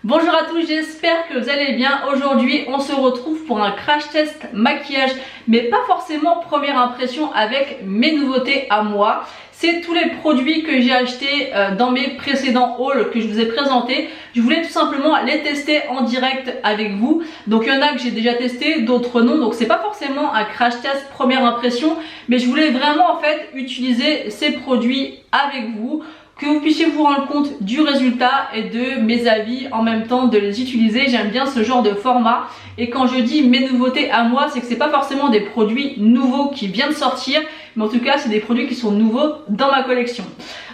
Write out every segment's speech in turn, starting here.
Bonjour à tous, j'espère que vous allez bien. Aujourd'hui, on se retrouve pour un crash test maquillage, mais pas forcément première impression avec mes nouveautés à moi. C'est tous les produits que j'ai achetés dans mes précédents hauls que je vous ai présentés. Je voulais tout simplement les tester en direct avec vous. Donc il y en a que j'ai déjà testé, d'autres non. Donc c'est pas forcément un crash test première impression, mais je voulais vraiment en fait utiliser ces produits avec vous, que vous puissiez vous rendre compte du résultat et de mes avis en même temps de les utiliser. J'aime bien ce genre de format, et quand je dis mes nouveautés à moi, c'est que c'est pas forcément des produits nouveaux qui viennent de sortir, mais en tout cas c'est des produits qui sont nouveaux dans ma collection.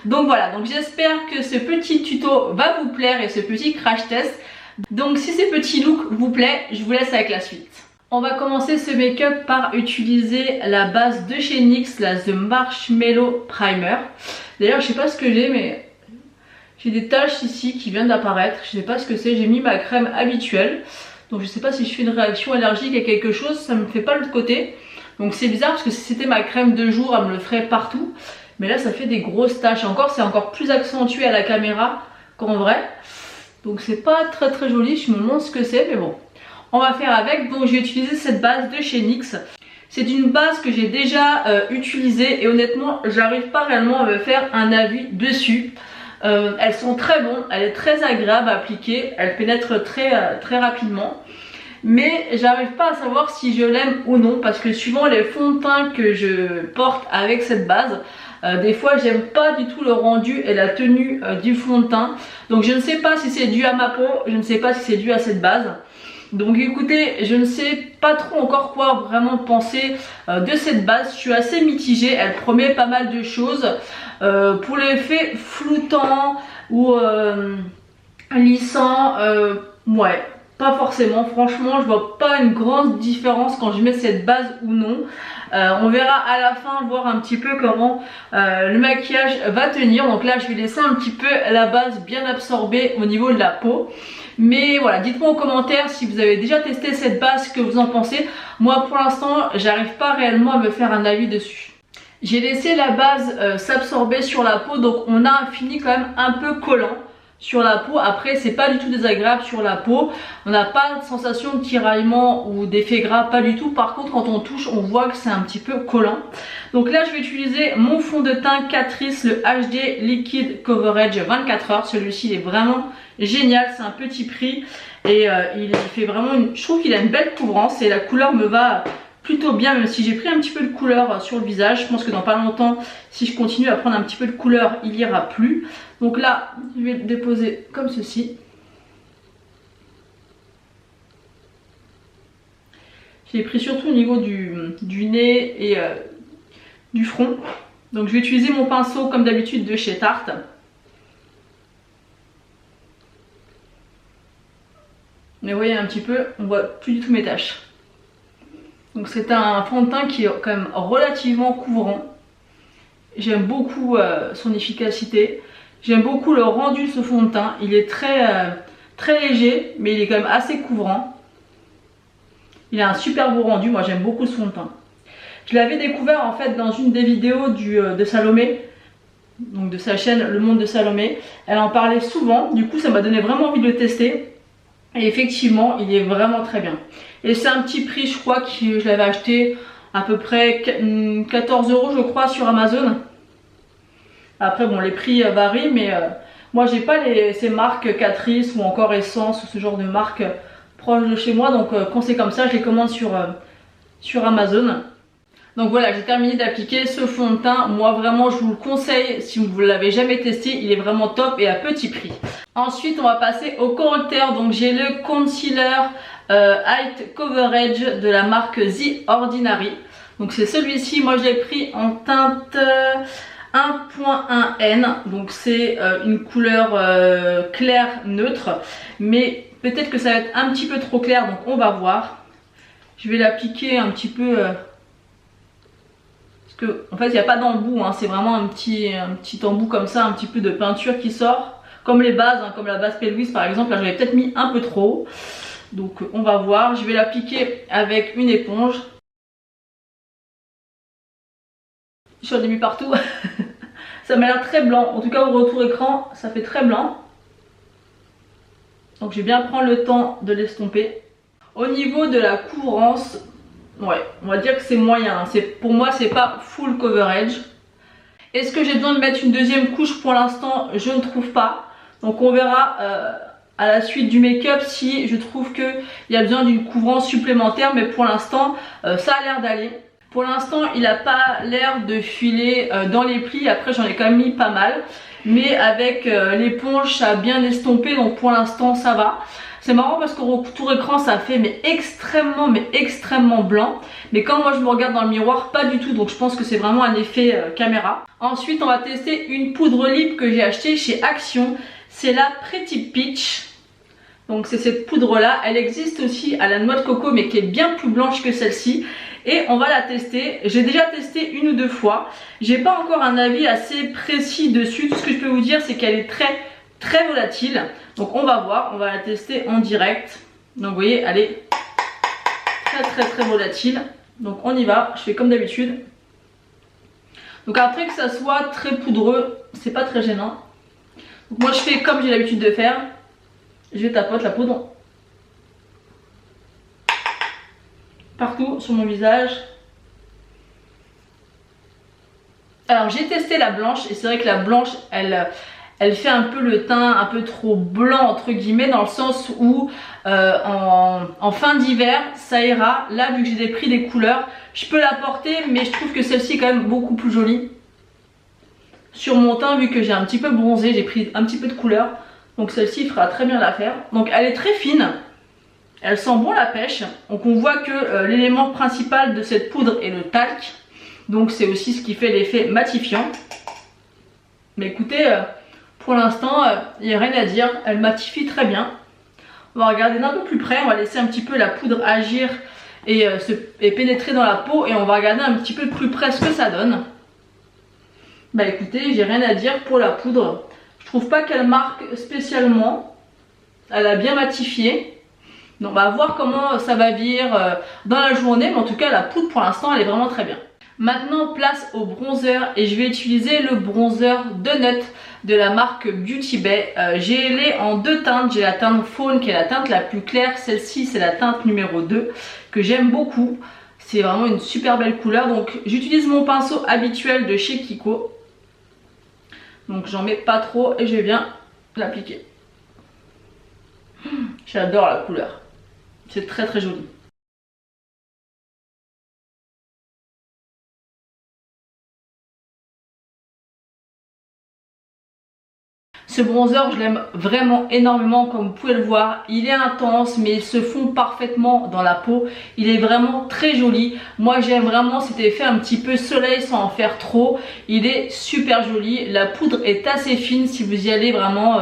Donc voilà, donc j'espère que ce petit tuto va vous plaire et ce petit crash test. Donc si ces petits looks vous plaisent, je vous laisse avec la suite. On va commencer ce make-up par utiliser la base de chez NYX, la The Marshmallow Primer. D'ailleurs je sais pas ce que j'ai, mais j'ai des taches ici qui viennent d'apparaître. Je sais pas ce que c'est, j'ai mis ma crème habituelle. Donc je sais pas si je fais une réaction allergique à quelque chose, ça me fait pas l'autre côté. Donc c'est bizarre parce que si c'était ma crème de jour, elle me le ferait partout. Mais là ça fait des grosses taches. Encore, c'est encore plus accentué à la caméra qu'en vrai. Donc c'est pas très joli, je me demande ce que c'est, mais bon. On va faire avec. Donc j'ai utilisé cette base de chez NYX. C'est une base que j'ai déjà utilisée et honnêtement j'arrive pas réellement à me faire un avis dessus. Elles sont très bonnes, elle est très agréable à appliquer, elle pénètre très rapidement. Mais j'arrive pas à savoir si je l'aime ou non, parce que suivant les fonds de teint que je porte avec cette base, des fois j'aime pas du tout le rendu et la tenue du fond de teint. Donc je ne sais pas si c'est dû à ma peau, je ne sais pas si c'est dû à cette base. Donc écoutez, je ne sais pas trop encore quoi vraiment penser de cette base. Je suis assez mitigée, elle promet pas mal de choses. Pour l'effet floutant ou lissant, ouais, pas forcément. Franchement, je vois pas une grande différence quand je mets cette base ou non. On verra à la fin, voir un petit peu comment le maquillage va tenir. Donc là je vais laisser un petit peu la base bien absorbée au niveau de la peau. Mais voilà, dites-moi en commentaire si vous avez déjà testé cette base, ce que vous en pensez. Moi pour l'instant j'arrive pas réellement à me faire un avis dessus. J'ai laissé la base s'absorber sur la peau, donc on a un fini quand même un peu collant sur la peau. Après c'est pas du tout désagréable sur la peau, on n'a pas de sensation de tiraillement ou d'effet gras, pas du tout. Par contre quand on touche on voit que c'est un petit peu collant. Donc là je vais utiliser mon fond de teint Catrice, le HD Liquid Coverage 24 heures. Celui-ci il est vraiment génial, c'est un petit prix et il fait vraiment je trouve qu'il a une belle couvrance et la couleur me va plutôt bien, même si j'ai pris un petit peu de couleur sur le visage. Je pense que dans pas longtemps, si je continue à prendre un petit peu de couleur, il ira plus. Donc là je vais le déposer comme ceci. J'ai pris surtout au niveau du nez et du front. Donc je vais utiliser mon pinceau comme d'habitude de chez Tarte. Mais vous voyez un petit peu, on voit plus du tout mes taches. Donc c'est un fond de teint qui est quand même relativement couvrant. J'aime beaucoup son efficacité. J'aime beaucoup le rendu de ce fond de teint. Il est très léger, mais il est quand même assez couvrant. Il a un super beau rendu, moi j'aime beaucoup ce fond de teint. Je l'avais découvert en fait dans une des vidéos de Salomé, donc de sa chaîne Le Monde de Salomé. Elle en parlait souvent, du coup ça m'a donné vraiment envie de le tester. Et effectivement il est vraiment très bien. Et c'est un petit prix, je crois que je l'avais acheté à peu près 14 € je crois sur Amazon. Après bon les prix varient, mais moi j'ai pas ces marques Catrice ou encore Essence ou ce genre de marques proches de chez moi. Donc quand c'est comme ça je les commande sur Amazon. Donc voilà, j'ai terminé d'appliquer ce fond de teint. Moi vraiment je vous le conseille si vous ne l'avez jamais testé, il est vraiment top et à petit prix. Ensuite on va passer au correcteur. Donc j'ai le concealer Height Coverage de la marque The Ordinary. Donc c'est celui-ci, moi je l'ai pris en teinte 1.1N. Donc c'est une couleur claire neutre, mais peut-être que ça va être un petit peu trop clair, donc on va voir. Je vais l'appliquer un petit peu parce que en fait il n'y a pas d'embout, hein, c'est vraiment un petit embout comme ça, un petit peu de peinture qui sort, comme les bases, hein, comme la base P. par exemple. Là j'avais peut-être mis un peu trop, donc on va voir. Je vais l'appliquer avec une éponge. J'en ai mis partout. Ça m'a l'air très blanc, en tout cas au retour écran ça fait très blanc. Donc je vais bien prendre le temps de l'estomper. Au niveau de la couvrance, ouais, on va dire que c'est moyen. Pour moi, c'est pas full coverage. Est-ce que j'ai besoin de mettre une deuxième couche? Pour l'instant, je ne trouve pas. Donc on verra à la suite du make-up si je trouve qu'il y a besoin d'une couvrance supplémentaire. Mais pour l'instant, ça a l'air d'aller. Pour l'instant, il n'a pas l'air de filer dans les plis. Après, j'en ai quand même mis pas mal. Mais avec l'éponge, ça a bien estompé. Donc pour l'instant, ça va. C'est marrant parce qu'au retour écran ça fait extrêmement blanc. Mais quand moi je me regarde dans le miroir, pas du tout. Donc je pense que c'est vraiment un effet caméra. Ensuite on va tester une poudre lip que j'ai achetée chez Action. C'est la Pretty Peach. Donc c'est cette poudre là. Elle existe aussi à la noix de coco mais qui est bien plus blanche que celle-ci. Et on va la tester. J'ai déjà testé une ou deux fois. J'ai pas encore un avis assez précis dessus. Tout ce que je peux vous dire c'est qu'elle est très volatile. Donc on va voir, on va la tester en direct. Donc vous voyez, elle est très volatile. Donc on y va, je fais comme d'habitude. Donc après que ça soit très poudreux, c'est pas très gênant. Donc moi je fais comme j'ai l'habitude de faire. Je tapote la poudre partout sur mon visage. Alors j'ai testé la blanche et c'est vrai que la blanche elle fait un peu le teint un peu trop blanc entre guillemets, dans le sens où en fin d'hiver ça ira. Là vu que j'ai pris des couleurs, je peux la porter, mais je trouve que celle-ci est quand même beaucoup plus jolie sur mon teint, vu que j'ai un petit peu bronzé, j'ai pris un petit peu de couleur. Donc celle-ci fera très bien l'affaire. Donc elle est très fine, elle sent bon la pêche. Donc on voit que l'élément principal de cette poudre est le talc. Donc c'est aussi ce qui fait l'effet matifiant. Mais écoutez, pour l'instant, il n'y a rien à dire, elle matifie très bien. On va regarder d'un peu plus près, on va laisser un petit peu la poudre agir et pénétrer dans la peau. Et on va regarder un petit peu plus près ce que ça donne. Bah écoutez, j'ai rien à dire pour la poudre. Je trouve pas qu'elle marque spécialement. Elle a bien matifié. Donc on va voir comment ça va vieillir dans la journée. Mais en tout cas, la poudre pour l'instant, elle est vraiment très bien. Maintenant, place au bronzer. Et je vais utiliser le bronzer Donut de la marque Beauty Bay. J'ai les en deux teintes. J'ai la teinte faune qui est la teinte la plus claire. Celle-ci, c'est la teinte numéro 2 que j'aime beaucoup. C'est vraiment une super belle couleur. Donc j'utilise mon pinceau habituel de chez Kiko. Donc j'en mets pas trop et je vais bien l'appliquer. J'adore la couleur. C'est très joli. Ce bronzer, je l'aime vraiment énormément, comme vous pouvez le voir. Il est intense, mais il se fond parfaitement dans la peau. Il est vraiment très joli. Moi, j'aime vraiment cet effet un petit peu soleil sans en faire trop. Il est super joli. La poudre est assez fine. Si vous y allez vraiment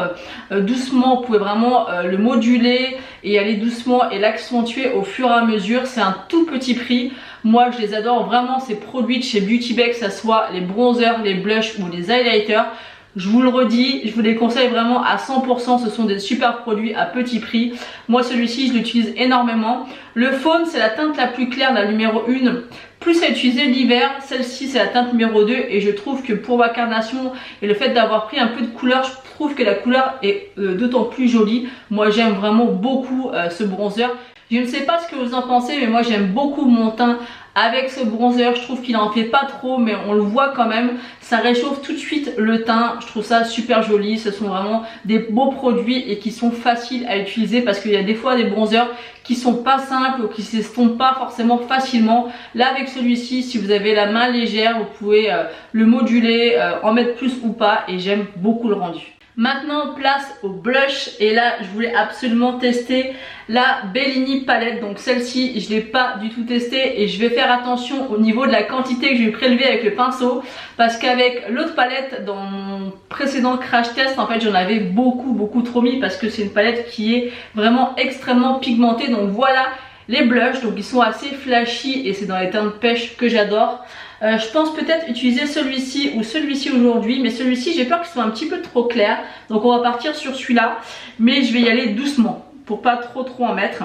doucement, vous pouvez vraiment le moduler et aller doucement et l'accentuer au fur et à mesure. C'est un tout petit prix. Moi, je les adore vraiment, ces produits de chez Beauty Bay, que ce soit les bronzers, les blushs ou les highlighters. Je vous le redis, je vous les conseille vraiment à 100%, ce sont des super produits à petit prix. Moi celui-ci je l'utilise énormément. Le faune c'est la teinte la plus claire, la numéro 1, plus à utiliser l'hiver. Celle-ci c'est la teinte numéro 2 et je trouve que pour ma carnation et le fait d'avoir pris un peu de couleur, je trouve que la couleur est d'autant plus jolie. Moi j'aime vraiment beaucoup ce bronzer. Je ne sais pas ce que vous en pensez, mais moi j'aime beaucoup mon teint avec ce bronzer. Je trouve qu'il en fait pas trop, mais on le voit quand même. Ça réchauffe tout de suite le teint. Je trouve ça super joli. Ce sont vraiment des beaux produits et qui sont faciles à utiliser, parce qu'il y a des fois des bronzers qui sont pas simples ou qui s'estompent pas forcément facilement. Là avec celui-ci, si vous avez la main légère, vous pouvez le moduler, en mettre plus ou pas, et j'aime beaucoup le rendu. Maintenant place au blush, et là je voulais absolument tester la Bellini palette. Donc celle-ci je l'ai pas du tout testée et je vais faire attention au niveau de la quantité que je vais prélever avec le pinceau, parce qu'avec l'autre palette dans mon précédent crash test en fait j'en avais beaucoup trop mis, parce que c'est une palette qui est vraiment extrêmement pigmentée. Donc voilà les blushs, donc ils sont assez flashy et c'est dans les teintes pêche que j'adore. Je pense peut-être utiliser celui-ci ou celui-ci aujourd'hui, mais celui-ci j'ai peur qu'il soit un petit peu trop clair, donc on va partir sur celui-là, mais je vais y aller doucement pour pas trop en mettre.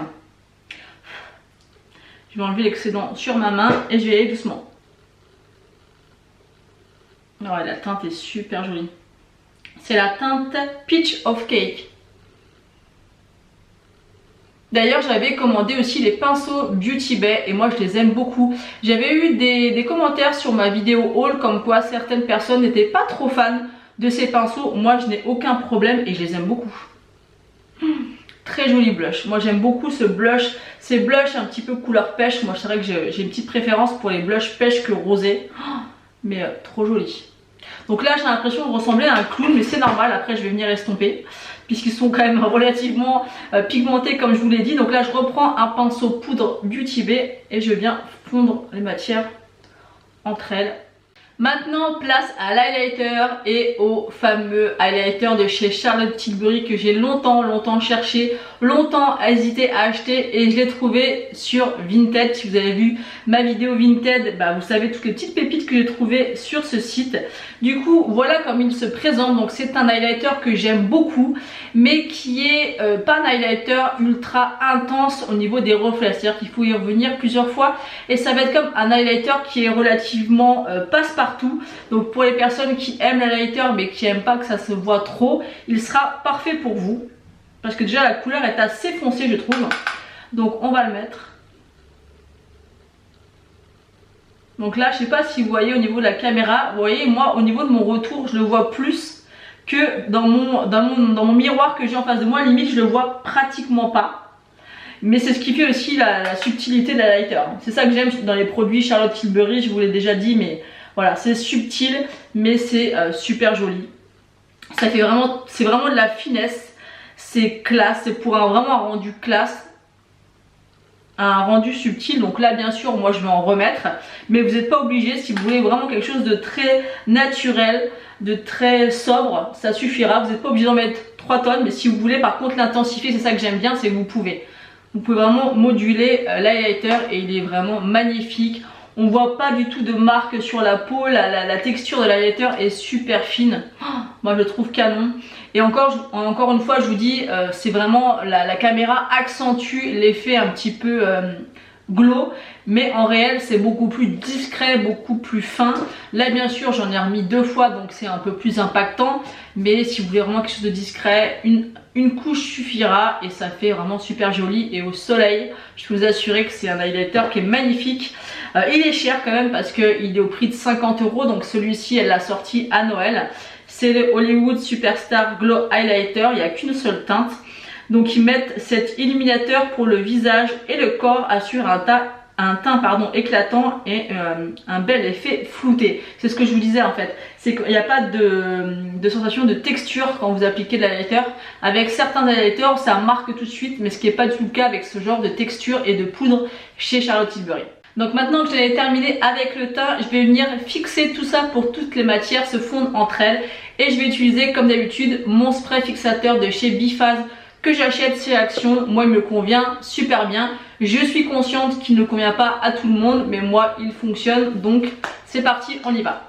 Je vais enlever l'excédent sur ma main et je vais y aller doucement. Ouais, la teinte est super jolie. C'est la teinte Peach of Cake. D'ailleurs, j'avais commandé aussi les pinceaux Beauty Bay et moi je les aime beaucoup. J'avais eu des commentaires sur ma vidéo haul comme quoi certaines personnes n'étaient pas trop fans de ces pinceaux. Moi je n'ai aucun problème et je les aime beaucoup. Très joli blush. Moi j'aime beaucoup ce blush, ces blushs un petit peu couleur pêche. Moi c'est vrai que j'ai une petite préférence pour les blushs pêche que rosé. Mais trop joli. Donc là j'ai l'impression de ressembler à un clown, mais c'est normal, après je vais venir estomper puisqu'ils sont quand même relativement pigmentés comme je vous l'ai dit. Donc là je reprends un pinceau poudre Beauty Bay et je viens fondre les matières entre elles. Maintenant place à l'highlighter et au fameux highlighter de chez Charlotte Tilbury que j'ai longtemps cherché, longtemps hésité à acheter et je l'ai trouvé sur Vinted. Si vous avez vu ma vidéo Vinted, bah vous savez toutes les petites pépites que j'ai trouvées sur ce site. Du coup voilà comme il se présente. Donc c'est un highlighter que j'aime beaucoup mais qui est pas un highlighter ultra intense au niveau des reflets, c'est-à-dire qu'il faut y revenir plusieurs fois et ça va être comme un highlighter qui est relativement passe-partout. Donc pour les personnes qui aiment l'highlighter mais qui n'aiment pas que ça se voit trop, il sera parfait pour vous parce que déjà la couleur est assez foncée je trouve. Donc on va le mettre. Donc là je sais pas si vous voyez au niveau de la caméra, vous voyez moi au niveau de mon retour je le vois plus que dans mon miroir que j'ai en face de moi, limite je le vois pratiquement pas. Mais c'est ce qui fait aussi la subtilité de l'highlighter. C'est ça que j'aime dans les produits Charlotte Tilbury, je vous l'ai déjà dit, mais voilà, c'est subtil mais c'est super joli. Ça fait vraiment, c'est vraiment de la finesse, c'est classe, c'est pour vraiment un rendu classe. Un rendu subtil, donc là bien sûr moi je vais en remettre mais vous n'êtes pas obligé. Si vous voulez vraiment quelque chose de très naturel, de très sobre, ça suffira. Vous n'êtes pas obligé d'en mettre 3 tonnes mais si vous voulez par contre l'intensifier, c'est ça que j'aime bien, c'est que vous pouvez vraiment moduler l'highlighter et il est vraiment magnifique. On voit pas du tout de marque sur la peau, la texture de l'highlighter est super fine. Oh, moi je le trouve canon. Et encore une fois je vous dis, c'est vraiment la caméra accentue l'effet un petit peu glow. Mais en réel c'est beaucoup plus discret, beaucoup plus fin. Là bien sûr j'en ai remis 2 fois donc c'est un peu plus impactant. Mais si vous voulez vraiment quelque chose de discret, une couche suffira et ça fait vraiment super joli. Et au soleil, je peux vous assurer que c'est un highlighter qui est magnifique. Il est cher quand même parce qu'il est au prix de 50 €. Donc celui-ci, elle l'a sorti à Noël. C'est le Hollywood Superstar Glow Highlighter. Il n'y a qu'une seule teinte. Donc ils mettent cet illuminateur pour le visage et le corps, assure un teint éclatant et un bel effet flouté. C'est ce que je vous disais en fait, c'est qu'il n'y a pas de sensation de texture quand vous appliquez de l'highlighter. Avec certains highlighters ça marque tout de suite, mais ce qui n'est pas du tout le cas avec ce genre de texture et de poudre chez Charlotte Tilbury. Donc maintenant que j'avais terminé avec le teint, je vais venir fixer tout ça pour toutes les matières se fondent entre elles. Et je vais utiliser comme d'habitude mon spray fixateur de chez Biphase que j'achète chez Action. Moi il me convient super bien. Je suis consciente qu'il ne convient pas à tout le monde, mais moi il fonctionne. Donc c'est parti, on y va.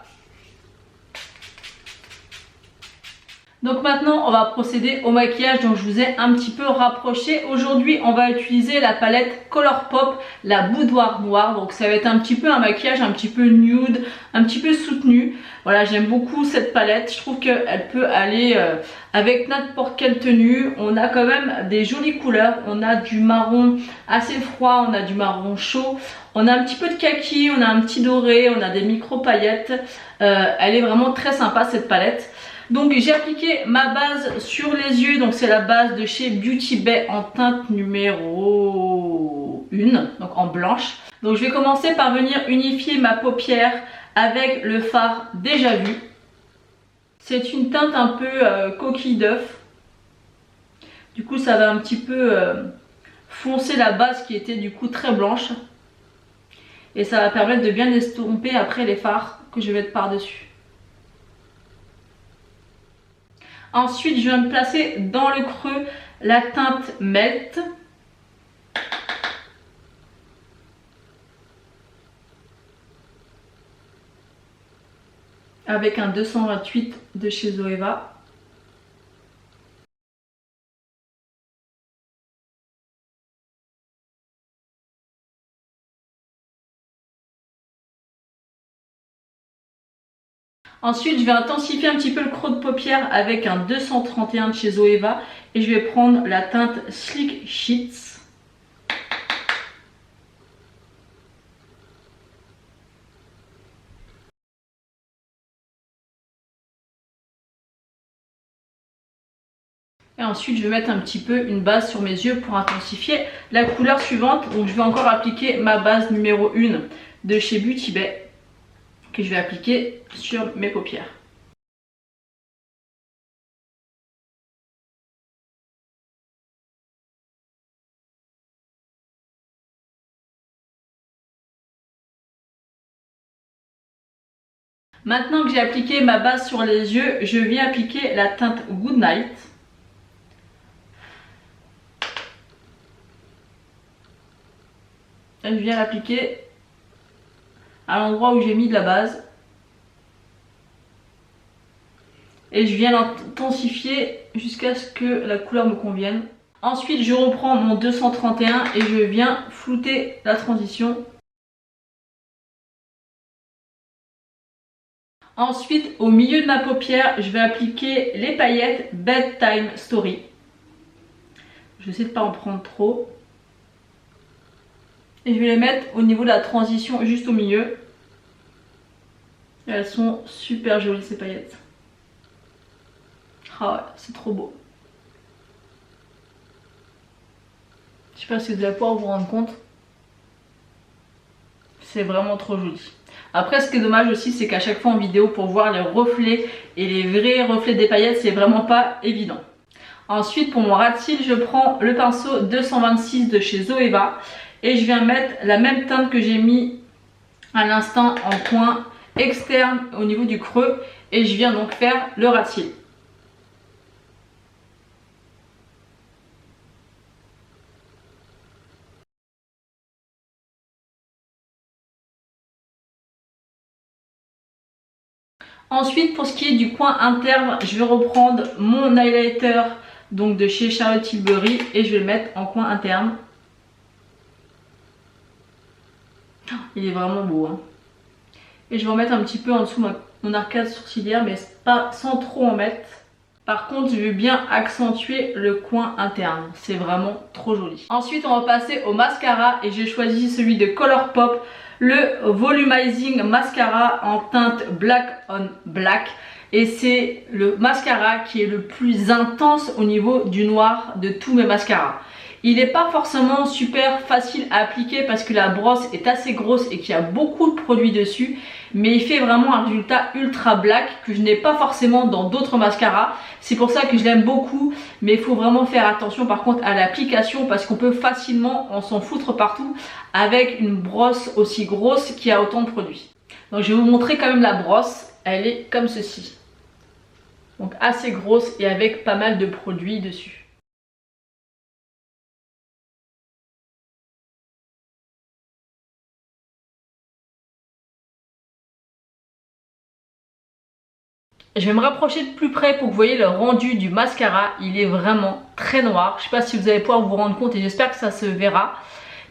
Donc maintenant on va procéder au maquillage dont je vous ai un petit peu rapproché. Aujourd'hui on va utiliser la palette Colourpop, la boudoir noire. Donc ça va être un petit peu un maquillage un petit peu nude, un petit peu soutenu. Voilà, j'aime beaucoup cette palette, je trouve qu'elle peut aller avec n'importe quelle tenue. On a quand même des jolies couleurs, on a du marron assez froid, on a du marron chaud, on a un petit peu de kaki, on a un petit doré, on a des micro paillettes. Elle est vraiment très sympa cette palette. Donc j'ai appliqué ma base sur les yeux, donc c'est la base de chez Beauty Bay en teinte numéro 1, donc en blanche. Donc je vais commencer par venir unifier ma paupière avec le fard Déjà Vu. C'est une teinte un peu coquille d'œuf. Du coup ça va un petit peu foncer la base qui était du coup très blanche. Et ça va permettre de bien estomper après les fards que je vais mettre par dessus. Ensuite, je viens de placer dans le creux la teinte Melt. Avec un 228 de chez Zoeva. Ensuite, je vais intensifier un petit peu le creux de paupière avec un 231 de chez Zoeva. Et je vais prendre la teinte Sleek Sheets. Et ensuite je vais mettre un petit peu une base sur mes yeux pour intensifier la couleur suivante. Donc je vais encore appliquer ma base numéro 1 de chez Beauty Bay que je vais appliquer sur mes paupières. Maintenant que j'ai appliqué ma base sur les yeux, je viens appliquer la teinte Good Night. Je viens l'appliquer à l'endroit où j'ai mis de la base. Et je viens l'intensifier jusqu'à ce que la couleur me convienne. Ensuite, je reprends mon 231 et je viens flouter la transition. Ensuite, au milieu de ma paupière, je vais appliquer les paillettes Bedtime Story. Je vais essayer de ne pas en prendre trop. Et je vais les mettre au niveau de la transition, juste au milieu. Et elles sont super jolies ces paillettes. Ah ouais, c'est trop beau. Je sais pas si vous allez pouvoir vous rendre compte. C'est vraiment trop joli. Après, ce qui est dommage aussi, c'est qu'à chaque fois en vidéo, pour voir les reflets et les vrais reflets des paillettes, c'est vraiment pas évident. Ensuite, pour mon ras de cils, je prends le pinceau 226 de chez Zoeva et je viens mettre la même teinte que j'ai mis à l'instant en coin externe au niveau du creux et je viens donc faire le ras de cils. Ensuite, pour ce qui est du coin interne, je vais reprendre mon highlighter donc de chez Charlotte Tilbury et je vais le mettre en coin interne. Il est vraiment beau, hein. Et je vais en mettre un petit peu en dessous mon arcade sourcilière, mais pas sans trop en mettre. Par contre, je vais bien accentuer le coin interne. C'est vraiment trop joli. Ensuite, on va passer au mascara et j'ai choisi celui de Colourpop, le Volumizing Mascara en teinte Black on Black. Et c'est le mascara qui est le plus intense au niveau du noir de tous mes mascaras. Il n'est pas forcément super facile à appliquer parce que la brosse est assez grosse et qu'il y a beaucoup de produits dessus. Mais il fait vraiment un résultat ultra black que je n'ai pas forcément dans d'autres mascaras. C'est pour ça que je l'aime beaucoup. Mais il faut vraiment faire attention par contre à l'application parce qu'on peut facilement en s'en foutre partout avec une brosse aussi grosse qui a autant de produits. Donc je vais vous montrer quand même la brosse. Elle est comme ceci. Donc assez grosse et avec pas mal de produits dessus. Je vais me rapprocher de plus près pour que vous voyez le rendu du mascara. Il est vraiment très noir. Je ne sais pas si vous allez pouvoir vous rendre compte et j'espère que ça se verra.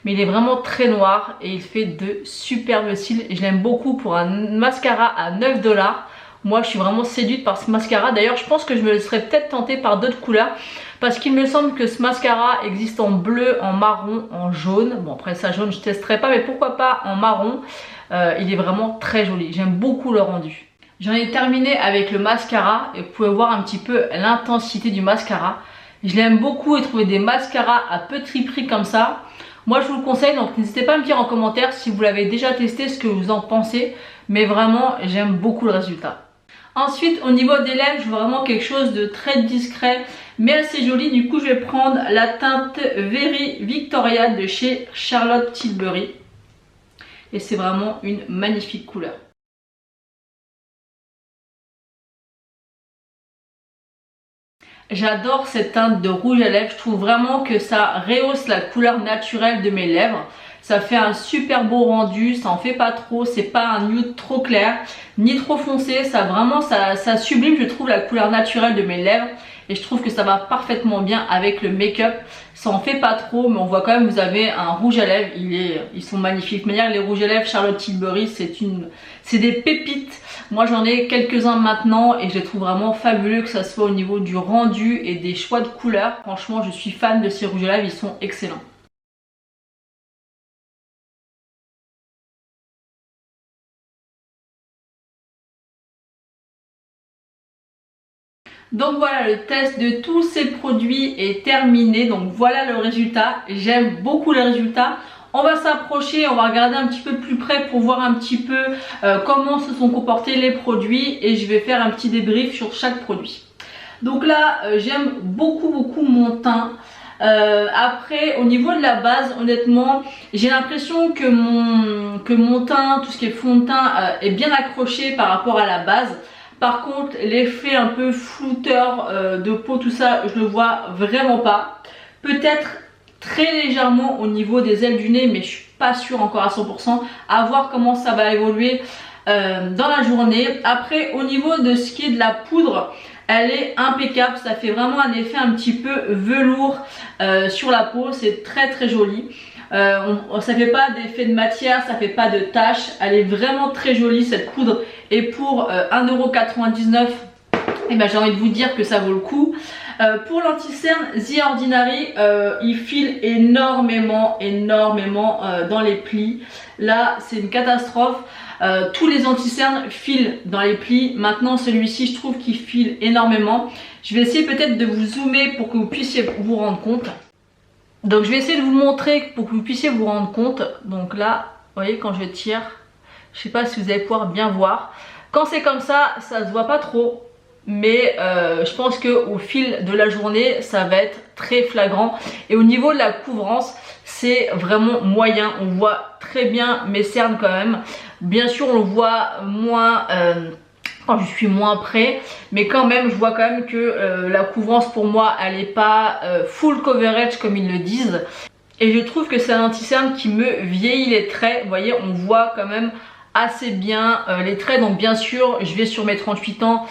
Mais il est vraiment très noir et il fait de superbes cils. Je l'aime beaucoup pour un mascara à 9 $. Moi, je suis vraiment séduite par ce mascara. D'ailleurs, je pense que je me serais peut-être tentée par d'autres couleurs. Parce qu'il me semble que ce mascara existe en bleu, en marron, en jaune. Bon, après ça, jaune, je testerai pas. Mais pourquoi pas en marron. Il est vraiment très joli. J'aime beaucoup le rendu. J'en ai terminé avec le mascara et vous pouvez voir un petit peu l'intensité du mascara. Je l'aime beaucoup et trouver des mascaras à petit prix comme ça. Moi je vous le conseille, donc n'hésitez pas à me dire en commentaire si vous l'avez déjà testé, ce que vous en pensez. Mais vraiment j'aime beaucoup le résultat. Ensuite au niveau des lèvres, je veux vraiment quelque chose de très discret mais assez joli. Du coup je vais prendre la teinte Very Victoria de chez Charlotte Tilbury. Et c'est vraiment une magnifique couleur. J'adore cette teinte de rouge à lèvres, je trouve vraiment que ça rehausse la couleur naturelle de mes lèvres. Ça fait un super beau rendu, ça en fait pas trop, c'est pas un nude trop clair, ni trop foncé, ça sublime je trouve la couleur naturelle de mes lèvres. Et je trouve que ça va parfaitement bien avec le make-up. Ça en fait pas trop, mais on voit quand même vous avez un rouge à lèvres, ils sont magnifiques. De manière, les rouges à lèvres Charlotte Tilbury, c'est des pépites. Moi j'en ai quelques-uns maintenant et je les trouve vraiment fabuleux, que ça soit au niveau du rendu et des choix de couleurs. Franchement, je suis fan de ces rouges à lèvres, ils sont excellents. Donc voilà, le test de tous ces produits est terminé. Donc voilà le résultat. J'aime beaucoup le résultat. On va s'approcher, on va regarder un petit peu plus près pour voir un petit peu comment se sont comportés les produits et je vais faire un petit débrief sur chaque produit. Donc là, j'aime beaucoup mon teint. Après, au niveau de la base, honnêtement, j'ai l'impression que mon teint, tout ce qui est fond de teint, est bien accroché par rapport à la base. Par contre, l'effet un peu flouteur de peau, tout ça, je le vois vraiment pas. Peut-être très légèrement au niveau des ailes du nez, mais je suis pas sûre encore à 100%. À voir comment ça va évoluer dans la journée. Après, au niveau de ce qui est de la poudre, elle est impeccable. Ça fait vraiment un effet un petit peu velours sur la peau. C'est très joli. Ça fait pas d'effet de matière, ça fait pas de taches. Elle est vraiment très jolie cette poudre. Et pour 1,99 €, eh ben, j'ai envie de vous dire que ça vaut le coup. Pour l'anti-cerne The Ordinary, il file énormément dans les plis. Là, c'est une catastrophe. Tous les anti-cernes filent dans les plis. Maintenant, celui-ci, je trouve qu'il file énormément. Je vais essayer peut-être de vous zoomer pour que vous puissiez vous rendre compte. Donc, je vais essayer de vous montrer pour que vous puissiez vous rendre compte. Donc là, vous voyez, quand je tire, je sais pas si vous allez pouvoir bien voir. Quand c'est comme ça se voit pas trop. Mais je pense qu'au fil de la journée, ça va être très flagrant. Et au niveau de la couvrance, c'est vraiment moyen. On voit très bien mes cernes quand même. Bien sûr, on le voit moins quand je suis moins près. Mais quand même, je vois quand même que la couvrance pour moi, elle n'est pas full coverage comme ils le disent. Et je trouve que c'est un anti-cerne qui me vieillit les traits. Vous voyez, on voit quand même assez bien les traits. Donc bien sûr, je vais sur mes 38 ans.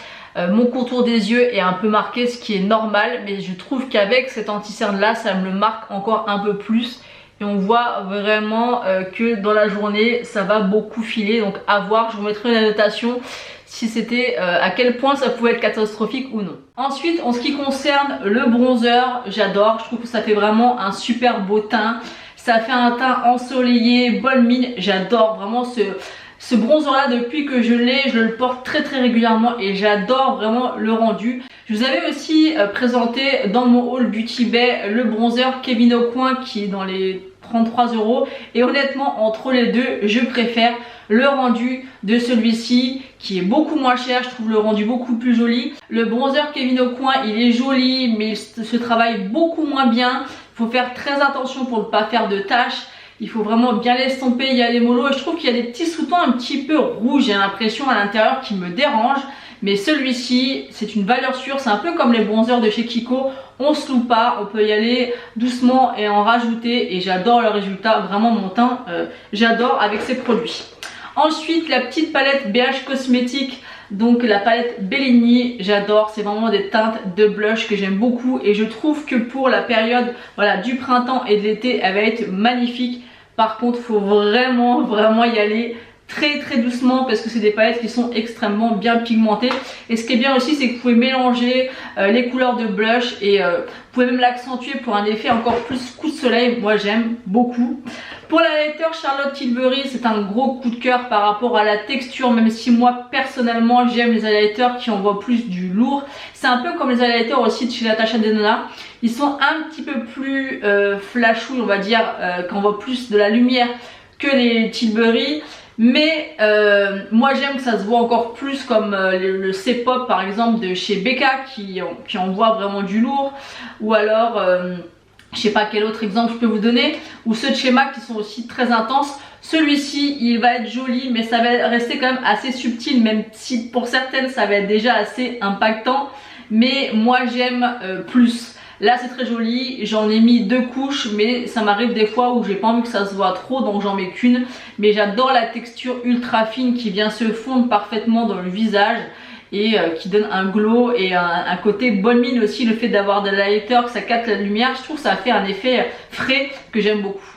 Mon contour des yeux est un peu marqué, ce qui est normal, mais je trouve qu'avec cet anti-cerne là, ça me le marque encore un peu plus. Et on voit vraiment que dans la journée, ça va beaucoup filer. Donc à voir, je vous mettrai une annotation si c'était à quel point ça pouvait être catastrophique ou non. Ensuite, en ce qui concerne le bronzer, j'adore. Je trouve que ça fait vraiment un super beau teint. Ça fait un teint ensoleillé, bonne mine. J'adore vraiment ce bronzer là. Depuis que je l'ai, je le porte très régulièrement et j'adore vraiment le rendu. Je vous avais aussi présenté dans mon haul Beauty Bay le bronzer Kevyn Aucoin qui est dans les 33 € et honnêtement entre les deux je préfère le rendu de celui-ci qui est beaucoup moins cher. Je trouve le rendu beaucoup plus joli. Le bronzer Kevyn Aucoin il est joli mais il se travaille beaucoup moins bien. Il faut faire très attention pour ne pas faire de taches. Il faut vraiment bien l'estomper, il y a les mollos et je trouve qu'il y a des petits sous-tons un petit peu rouges, j'ai l'impression à l'intérieur qui me dérangent. Mais celui-ci, c'est une valeur sûre, c'est un peu comme les bronzers de chez Kiko, on se loue pas, on peut y aller doucement et en rajouter et j'adore le résultat, vraiment mon teint, j'adore avec ces produits. Ensuite, la petite palette BH Cosmétiques, donc la palette Bellini, j'adore, c'est vraiment des teintes de blush que j'aime beaucoup et je trouve que pour la période voilà, du printemps et de l'été, elle va être magnifique. Par contre, il faut vraiment y aller très doucement parce que c'est des palettes qui sont extrêmement bien pigmentées. Et ce qui est bien aussi, c'est que vous pouvez mélanger les couleurs de blush et vous pouvez même l'accentuer pour un effet encore plus coup de soleil. Moi, j'aime beaucoup. Pour l'highlighter Charlotte Tilbury, c'est un gros coup de cœur par rapport à la texture, même si moi personnellement j'aime les highlighters qui envoient plus du lourd. C'est un peu comme les highlighters aussi de chez Natasha Denona. Ils sont un petit peu plus flashouilles, on va dire, qui envoient plus de la lumière que les Tilbury. Mais moi j'aime que ça se voit encore plus comme le C-Pop par exemple de chez Becca qui envoie vraiment du lourd. Ou alors... je sais pas quel autre exemple je peux vous donner, ou ceux de chez MAC qui sont aussi très intenses. Celui-ci il va être joli mais ça va rester quand même assez subtil, même si pour certaines ça va être déjà assez impactant, mais moi j'aime plus. Là c'est très joli, j'en ai mis 2 couches mais ça m'arrive des fois où j'ai pas envie que ça se voit trop donc j'en mets qu'une. Mais j'adore la texture ultra fine qui vient se fondre parfaitement dans le visage et qui donne un glow et un côté bonne mine aussi. Le fait d'avoir de l'highlighter, que ça capte la lumière, je trouve que ça fait un effet frais que j'aime beaucoup.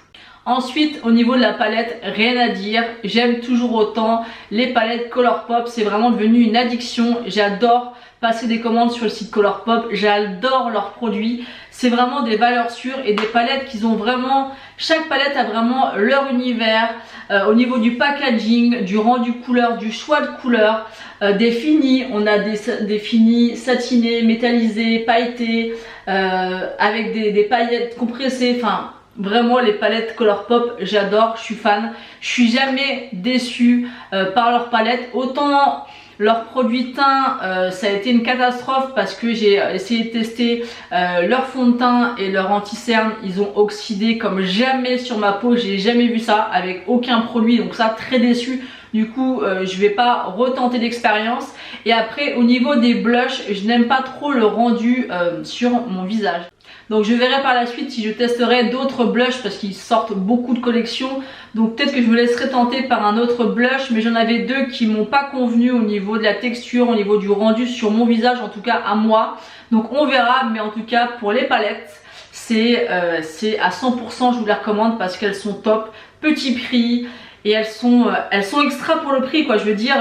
Ensuite, au niveau de la palette, rien à dire, j'aime toujours autant les palettes Colourpop, c'est vraiment devenu une addiction, j'adore passer des commandes sur le site Colourpop, j'adore leurs produits, c'est vraiment des valeurs sûres et des palettes qui ont vraiment, chaque palette a vraiment leur univers, au niveau du packaging, du rendu couleur, du choix de couleurs, des finis, on a des finis satinés, métallisés, pailletés, avec des paillettes compressées, enfin... Vraiment les palettes Colourpop, j'adore, je suis fan. Je suis jamais déçue par leurs palettes. Autant leurs produits teint, ça a été une catastrophe parce que j'ai essayé de tester leur fond de teint et leur anti-cerne. Ils ont oxydé comme jamais sur ma peau. J'ai jamais vu ça avec aucun produit. Donc ça, très déçu. Du coup, je vais pas retenter l'expérience. Et après, au niveau des blushs, je n'aime pas trop le rendu sur mon visage. Donc je verrai par la suite si je testerai d'autres blushs parce qu'ils sortent beaucoup de collections. Donc peut-être que je me laisserai tenter par un autre blush, mais j'en avais deux qui m'ont pas convenu au niveau de la texture, au niveau du rendu sur mon visage, en tout cas à moi. Donc on verra, mais en tout cas pour les palettes, c'est à 100%, je vous les recommande parce qu'elles sont top, petit prix. Et elles sont extra pour le prix quoi, je veux dire,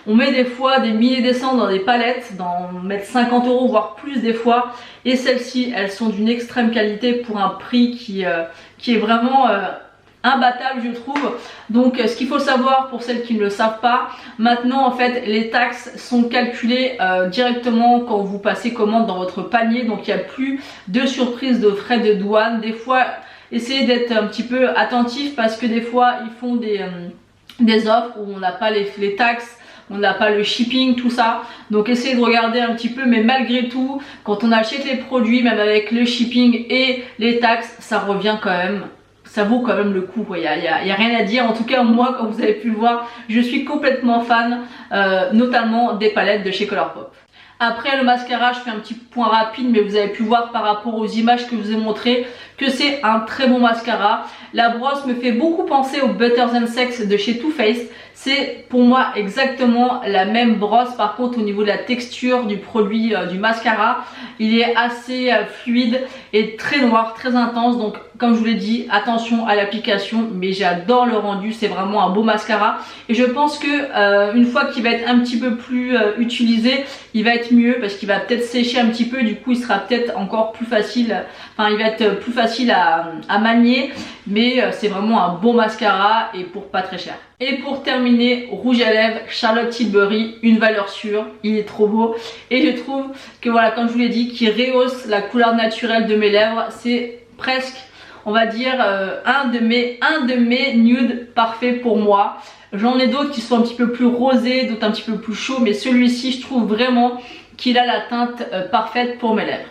on met des fois des milliers des cents dans des palettes, on met 50 € voire plus des fois, et celles-ci elles sont d'une extrême qualité pour un prix qui est vraiment imbattable je trouve. Donc ce qu'il faut savoir pour celles qui ne le savent pas, maintenant en fait les taxes sont calculées directement quand vous passez commande dans votre panier, donc il n'y a plus de surprise de frais de douane. Des fois essayez d'être un petit peu attentif parce que des fois ils font des offres où on n'a pas les taxes, on n'a pas le shipping, tout ça. Donc essayez de regarder un petit peu, mais malgré tout, quand on achète les produits, même avec le shipping et les taxes, ça revient quand même. Ça vaut quand même le coup, il y a rien à dire. En tout cas moi, comme vous avez pu le voir, je suis complètement fan, notamment des palettes de chez Colourpop. Après le mascara, je fais un petit point rapide, mais vous avez pu voir par rapport aux images que je vous ai montrées que c'est un très bon mascara. La brosse me fait beaucoup penser au Butter Than Sex de chez Too Faced. C'est pour moi exactement la même brosse. Par contre au niveau de la texture du produit du mascara, il est assez fluide et très noir, très intense. Donc comme je vous l'ai dit, attention à l'application, mais j'adore le rendu, c'est vraiment un beau mascara. Et je pense que une fois qu'il va être un petit peu plus utilisé, il va être mieux parce qu'il va peut-être sécher un petit peu, du coup il sera peut-être encore plus facile, enfin il va être plus facile à manier, mais c'est vraiment un bon mascara et pour pas très cher. Et pour terminer, rouge à lèvres Charlotte Tilbury, une valeur sûre, il est trop beau et je trouve que voilà, comme je vous l'ai dit, qui rehausse la couleur naturelle de mes lèvres. C'est presque, on va dire, un de mes nudes parfaits pour moi. J'en ai d'autres qui sont un petit peu plus rosés, d'autres un petit peu plus chauds, mais celui-ci je trouve vraiment qu'il a la teinte parfaite pour mes lèvres.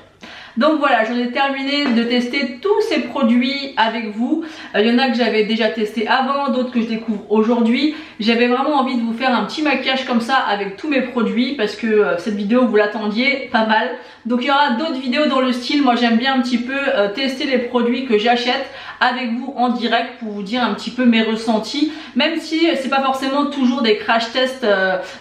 Donc voilà, j'en ai terminé de tester tous ces produits avec vous. Il y en a que j'avais déjà testé avant, d'autres que je découvre aujourd'hui. J'avais vraiment envie de vous faire un petit maquillage comme ça avec tous mes produits parce que cette vidéo vous l'attendiez pas mal. Donc il y aura d'autres vidéos dans le style. Moi j'aime bien un petit peu tester les produits que j'achète avec vous en direct pour vous dire un petit peu mes ressentis, même si c'est pas forcément toujours des crash tests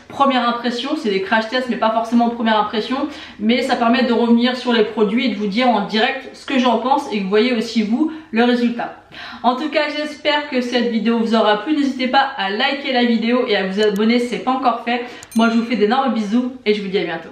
première impression, c'est des crash tests mais pas forcément première impression, mais ça permet de revenir sur les produits et de vous dire en direct ce que j'en pense et que vous voyez aussi vous le résultat. En tout cas j'espère que cette vidéo vous aura plu, n'hésitez pas à liker la vidéo et à vous abonner si ce n'est pas encore fait. Moi je vous fais d'énormes bisous et je vous dis à bientôt.